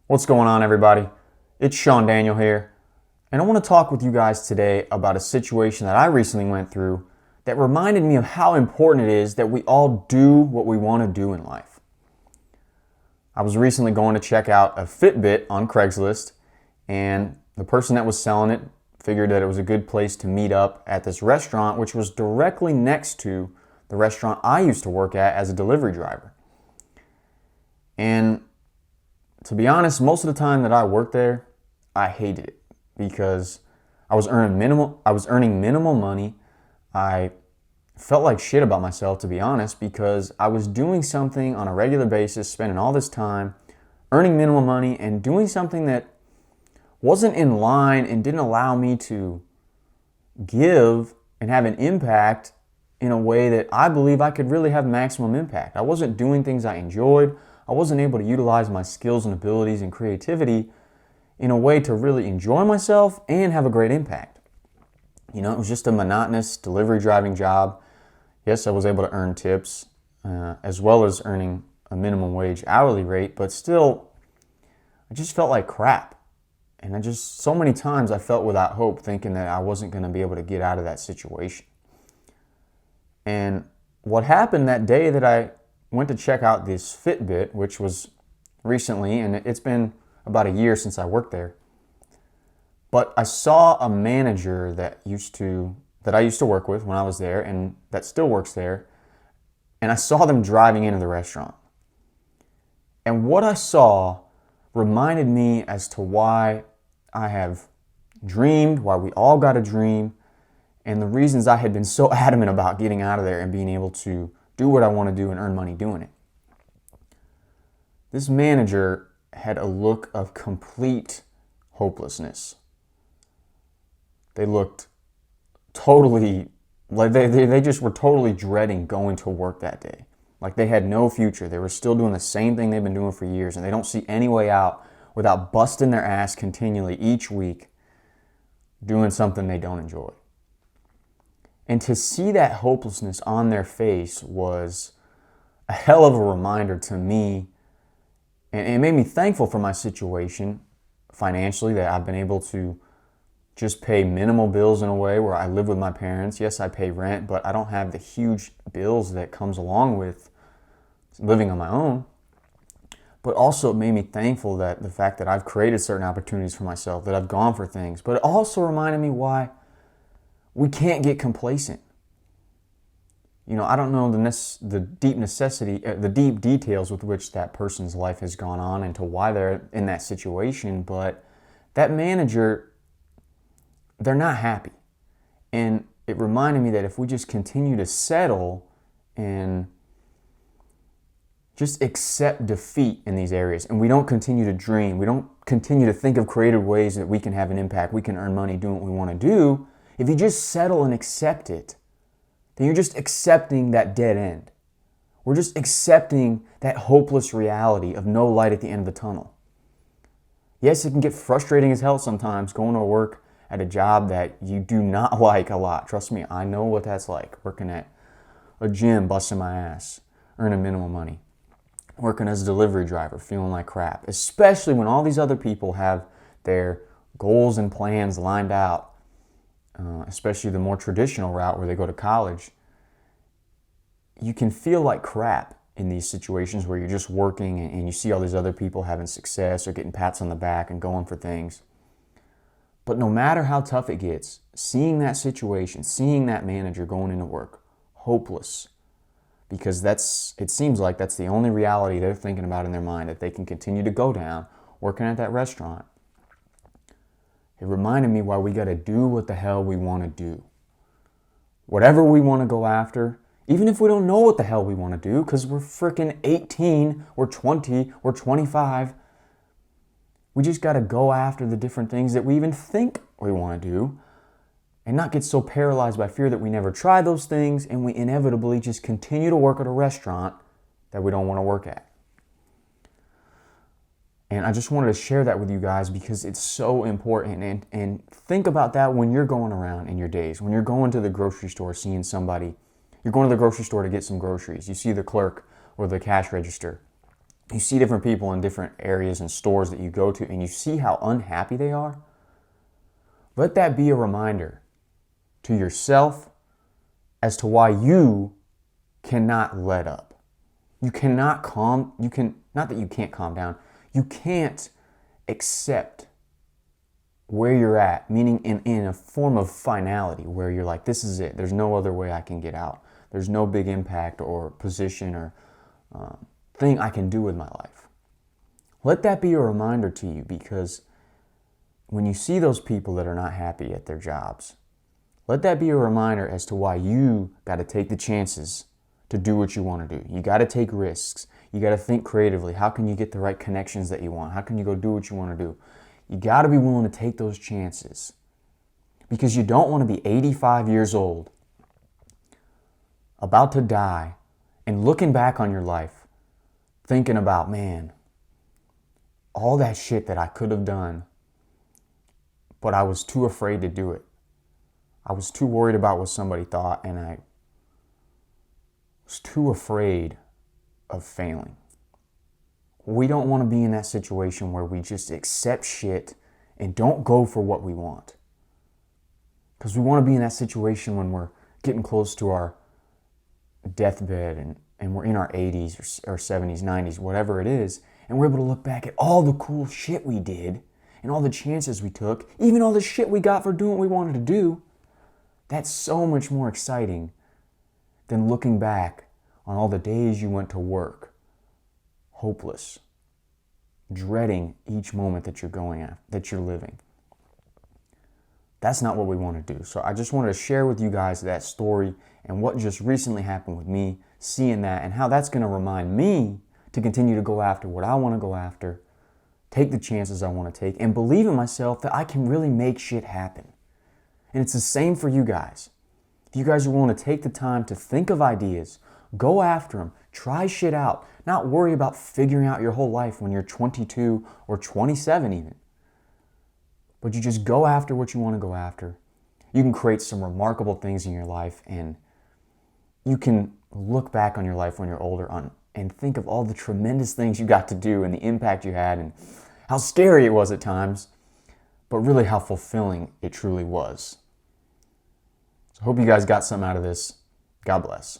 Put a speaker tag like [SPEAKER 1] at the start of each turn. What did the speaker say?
[SPEAKER 1] What's going on, everybody? It's Sean Daniel here, and I want to talk with you guys today about a situation that I recently went through that reminded me of how important it is that we all do what we want to do in life. I was recently going to check out a Fitbit on Craigslist, and the person that was selling it figured that it was a good place to meet up at this restaurant, which was directly next to the restaurant I used to work at as a delivery driver. And to be honest, most of the time that I worked there, I hated it because I was earning minimal money. I felt like shit about myself, to be honest, because I was doing something on a regular basis, spending all this time, earning minimal money, and doing something that wasn't in line and didn't allow me to give and have an impact in a way that I believe I could really have maximum impact. I wasn't doing things I enjoyed. I wasn't able to utilize my skills and abilities and creativity in a way to really enjoy myself and have a great impact. It was just a monotonous delivery driving job. Yes, I was able to earn tips as well as earning a minimum wage hourly rate, but still, I just felt like crap. And so many times I felt without hope, thinking that I wasn't going to be able to get out of that situation. And what happened that day that I went to check out this Fitbit, which was recently, and it's been about a year since I worked there. But I saw a manager that I used to work with when I was there, and that still works there. And I saw them driving into the restaurant. And what I saw reminded me as to why I have dreamed, why we all got a dream, and the reasons I had been so adamant about getting out of there and being able to do what I want to do and earn money doing it. This manager had a look of complete hopelessness. They looked totally, like they just were totally dreading going to work that day. Like they had no future. They were still doing the same thing they've been doing for years, and they don't see any way out without busting their ass continually each week doing something they don't enjoy. And to see that hopelessness on their face was a hell of a reminder to me, and it made me thankful for my situation financially, that I've been able to just pay minimal bills in a way where I live with my parents. Yes, I pay rent, but I don't have the huge bills that comes along with living on my own. But also it made me thankful that the fact that I've created certain opportunities for myself, that I've gone for things. But it also reminded me why we can't get complacent. I don't know the deep details with which that person's life has gone on and to why they're in that situation, but that manager, they're not happy. And it reminded me that if we just continue to settle and just accept defeat in these areas, and we don't continue to dream, we don't continue to think of creative ways that we can have an impact, we can earn money doing what we want to do, if you just settle and accept it, then you're just accepting that dead end. We're just accepting that hopeless reality of no light at the end of the tunnel. Yes, it can get frustrating as hell sometimes going to work at a job that you do not like a lot. Trust me, I know what that's like, working at a gym, busting my ass, earning minimal money, working as a delivery driver, feeling like crap, especially when all these other people have their goals and plans lined out. Especially the more traditional route where they go to college, you can feel like crap in these situations where you're just working and you see all these other people having success or getting pats on the back and going for things. But no matter how tough it gets, seeing that situation, seeing that manager going into work, hopeless, because it seems like that's the only reality they're thinking about in their mind, that they can continue to go down working at that restaurant. It reminded me why we got to do what the hell we want to do. Whatever we want to go after, even if we don't know what the hell we want to do, because we're freaking 18, we're 20, we're 25, we just got to go after the different things that we even think we want to do and not get so paralyzed by fear that we never try those things and we inevitably just continue to work at a restaurant that we don't want to work at. And I just wanted to share that with you guys because it's so important. And think about that when you're going around in your days, when you're going to the grocery store, seeing somebody. You're going to the grocery store to get some groceries. You see the clerk or the cash register. you see different people in different areas and stores that you go to, and you see how unhappy they are, let that be a reminder to yourself as to why you cannot let up. You cannot not that you can't calm down, you can't accept where you're at, meaning in a form of finality where you're like, this is it. There's no other way I can get out. There's no big impact or position or thing I can do with my life. Let that be a reminder to you, because when you see those people that are not happy at their jobs, let that be a reminder as to why you got to take the chances to do what you want to do. You got to take risks. You got to think creatively. How can you get the right connections that you want? How can you go do what you want to do? You got to be willing to take those chances, because you don't want to be 85 years old, about to die, and looking back on your life, thinking about, man, all that shit that I could have done, but I was too afraid to do it. I was too worried about what somebody thought, and I was too afraid of failing. We don't want to be in that situation where we just accept shit and don't go for what we want. Because we want to be in that situation when we're getting close to our deathbed and we're in our 80s or 70s, 90s, whatever it is, and we're able to look back at all the cool shit we did and all the chances we took, even all the shit we got for doing what we wanted to do. That's so much more exciting than looking back on all the days you went to work, hopeless, dreading each moment that you're living. That's not what we want to do. So I just wanted to share with you guys that story and what just recently happened with me, seeing that, and how that's going to remind me to continue to go after what I want to go after, take the chances I want to take, and believe in myself that I can really make shit happen. And it's the same for you guys. If you guys are willing to take the time to think of ideas, go after them, try shit out, not worry about figuring out your whole life when you're 22 or 27 even. But you just go after what you want to go after. You can create some remarkable things in your life, and you can look back on your life when you're older and think of all the tremendous things you got to do and the impact you had and how scary it was at times, but really how fulfilling it truly was. So I hope you guys got something out of this. God bless.